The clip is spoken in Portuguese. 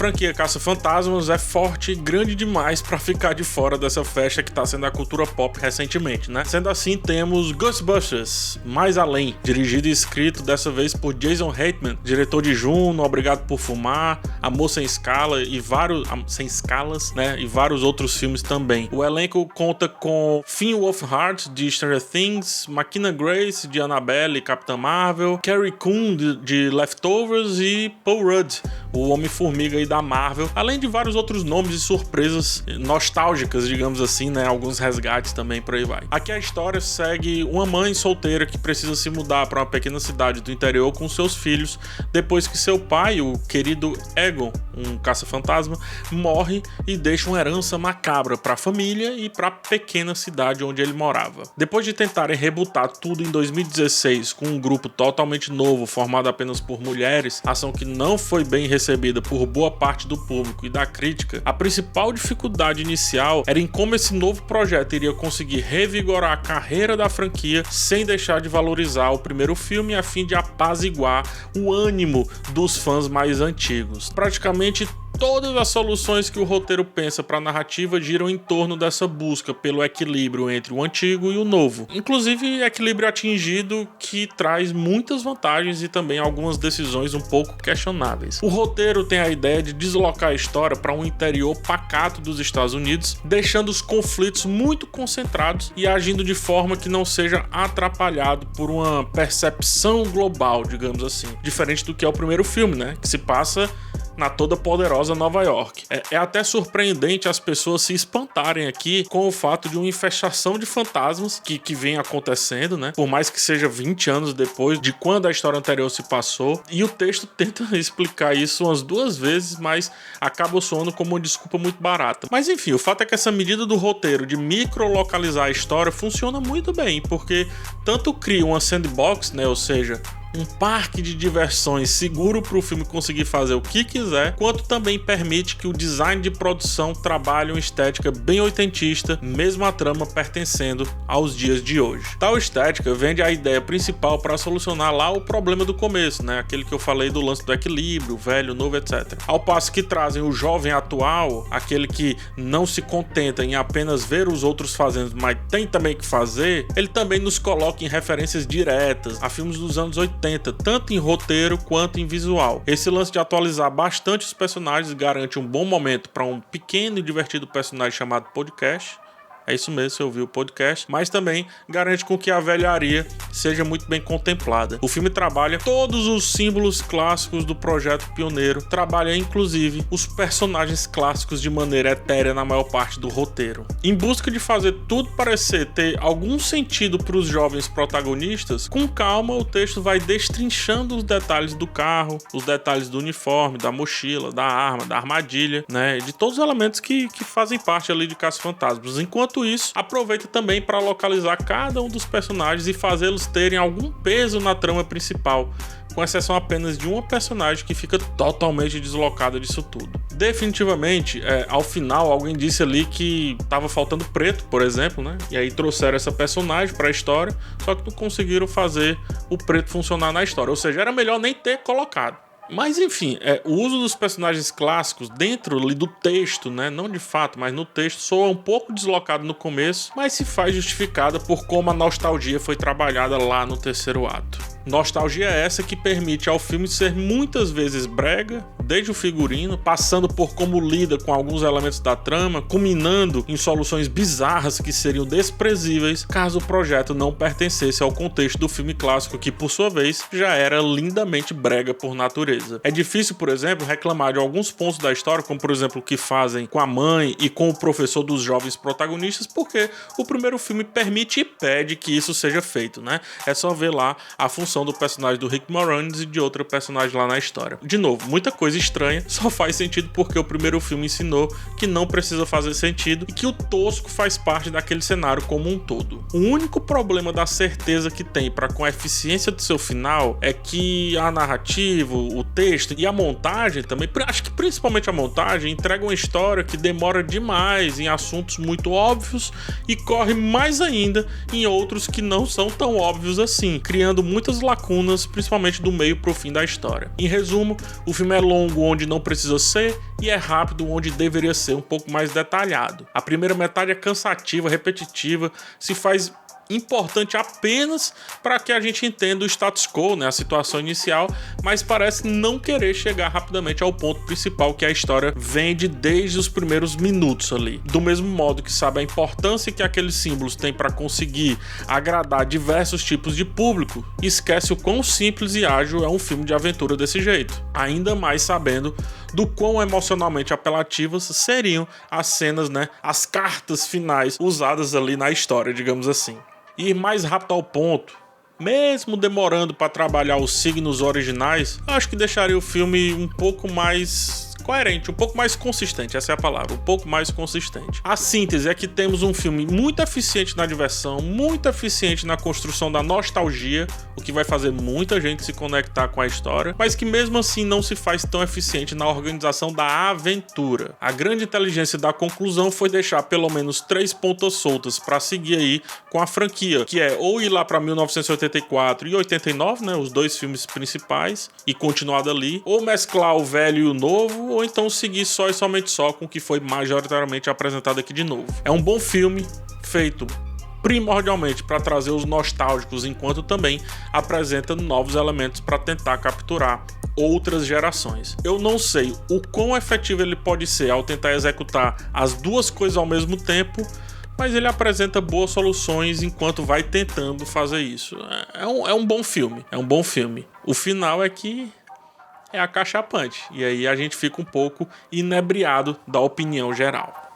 franquia Caça-Fantasmas é forte e grande demais pra ficar de fora dessa festa que tá sendo a cultura pop recentemente, né? Sendo assim, temos Ghostbusters, Mais Além, dirigido e escrito dessa vez por Jason Reitman, diretor de Juno, Obrigado por Fumar, Amor Sem Escala e Sem Escalas, né? E vários outros filmes também. O elenco conta com Finn Wolfhard, de Stranger Things, McKenna Grace, de Annabelle e Capitã Marvel, Carrie Coon, de Leftovers e Paul Rudd, o Homem-Formiga aí da Marvel, além de vários outros nomes e surpresas nostálgicas, digamos assim, né? Alguns resgates também, por aí vai. Aqui a história segue uma mãe solteira que precisa se mudar para uma pequena cidade do interior com seus filhos, depois que seu pai, o querido Egon, um caça-fantasma, morre e deixa uma herança macabra para a família e para a pequena cidade onde ele morava. Depois de tentarem rebutar tudo em 2016 com um grupo totalmente novo, formado apenas por mulheres, ação que não foi bem recebida por boa parte do público e da crítica, a principal dificuldade inicial era em como esse novo projeto iria conseguir revigorar a carreira da franquia sem deixar de valorizar o primeiro filme a fim de apaziguar o ânimo dos fãs mais antigos. Praticamente todas as soluções que o roteiro pensa para a narrativa giram em torno dessa busca pelo equilíbrio entre o antigo e o novo. Inclusive, equilíbrio atingido que traz muitas vantagens e também algumas decisões um pouco questionáveis. O roteiro tem a ideia de deslocar a história para um interior pacato dos Estados Unidos, deixando os conflitos muito concentrados e agindo de forma que não seja atrapalhado por uma percepção global, digamos assim. Diferente do que é o primeiro filme, né? Que se passa na toda poderosa Nova York. É até surpreendente as pessoas se espantarem aqui com o fato de uma infestação de fantasmas que vem acontecendo, né? Por mais que seja 20 anos depois de quando a história anterior se passou. E o texto tenta explicar isso umas 2 vezes, mas acaba soando como uma desculpa muito barata. Mas enfim, o fato é que essa medida do roteiro de microlocalizar a história funciona muito bem, porque tanto cria uma sandbox, né? Ou seja, um parque de diversões seguro para o filme conseguir fazer o que quiser, quanto também permite que o design de produção trabalhe uma estética bem oitentista, mesmo a trama pertencendo aos dias de hoje. Tal estética vende a ideia principal para solucionar lá o problema do começo, né? Aquele que eu falei do lance do equilíbrio, velho, novo, etc. Ao passo que trazem o jovem atual, aquele que não se contenta em apenas ver os outros fazendo, mas tem também que fazer, ele também nos coloca em referências diretas a filmes dos anos 80, tanto em roteiro quanto em visual. Esse lance de atualizar bastante os personagens garante um bom momento para um pequeno e divertido personagem chamado Podcast. É isso mesmo, você ouviu o podcast, mas também garante com que a velharia seja muito bem contemplada. O filme trabalha todos os símbolos clássicos do projeto pioneiro, trabalha inclusive os personagens clássicos de maneira etérea na maior parte do roteiro. Em busca de fazer tudo parecer ter algum sentido para os jovens protagonistas, com calma o texto vai destrinchando os detalhes do carro, os detalhes do uniforme, da mochila, da arma, da armadilha, né, de todos os elementos que fazem parte ali de Caça-Fantasmas. Enquanto isso, aproveita também para localizar cada um dos personagens e fazê-los terem algum peso na trama principal, com exceção apenas de uma personagem que fica totalmente deslocada disso tudo. Definitivamente, ao final, alguém disse ali que tava faltando preto, por exemplo, né? E aí trouxeram essa personagem para a história, só que não conseguiram fazer o preto funcionar na história, ou seja, era melhor nem ter colocado. Mas enfim, o uso dos personagens clássicos dentro ali do texto, né, não de fato, mas no texto, soa um pouco deslocado no começo, mas se faz justificada por como a nostalgia foi trabalhada lá no terceiro ato. Nostalgia essa que permite ao filme ser muitas vezes brega, desde o figurino, passando por como lida com alguns elementos da trama, culminando em soluções bizarras que seriam desprezíveis caso o projeto não pertencesse ao contexto do filme clássico, que por sua vez já era lindamente brega por natureza. É difícil, por exemplo, reclamar de alguns pontos da história, como por exemplo o que fazem com a mãe e com o professor dos jovens protagonistas, porque o primeiro filme permite e pede que isso seja feito, né? É só ver lá a função do personagem do Rick Moranis e de outro personagem lá na história. De novo, muita coisa estranha, só faz sentido porque o primeiro filme ensinou que não precisa fazer sentido e que o tosco faz parte daquele cenário como um todo. O único problema da certeza que tem para com a eficiência do seu final é que a narrativa, o texto e a montagem também, acho que principalmente a montagem, entrega uma história que demora demais em assuntos muito óbvios e corre mais ainda em outros que não são tão óbvios assim, criando muitas lacunas, principalmente do meio pro fim da história. Em resumo, o filme é longo onde não precisa ser e é rápido onde deveria ser um pouco mais detalhado. A primeira metade é cansativa, repetitiva, se faz importante apenas para que a gente entenda o status quo, né, a situação inicial, mas parece não querer chegar rapidamente ao ponto principal que a história vende desde os primeiros minutos ali. Do mesmo modo que sabe a importância que aqueles símbolos têm para conseguir agradar diversos tipos de público, esquece o quão simples e ágil é um filme de aventura desse jeito. Ainda mais sabendo do quão emocionalmente apelativas seriam as cenas, né, as cartas finais usadas ali na história, digamos assim. Ir mais rápido ao ponto, mesmo demorando para trabalhar os signos originais, acho que deixaria o filme um pouco mais coerente, um pouco mais consistente, essa é a palavra, um pouco mais consistente. A síntese é que temos um filme muito eficiente na diversão, muito eficiente na construção da nostalgia, o que vai fazer muita gente se conectar com a história, mas que mesmo assim não se faz tão eficiente na organização da aventura. A grande inteligência da conclusão foi deixar pelo menos 3 pontas soltas para seguir aí com a franquia, que é ou ir lá para 1984 e 89, né, os dois filmes principais, e continuar dali, ou mesclar o velho e o novo, ou então seguir só e somente só com o que foi majoritariamente apresentado aqui de novo. É um bom filme, feito primordialmente para trazer os nostálgicos, enquanto também apresenta novos elementos para tentar capturar outras gerações. Eu não sei o quão efetivo ele pode ser ao tentar executar as duas coisas ao mesmo tempo, mas ele apresenta boas soluções enquanto vai tentando fazer isso. É um bom filme, é um bom filme. O final é que é acachapante, e aí a gente fica um pouco inebriado da opinião geral.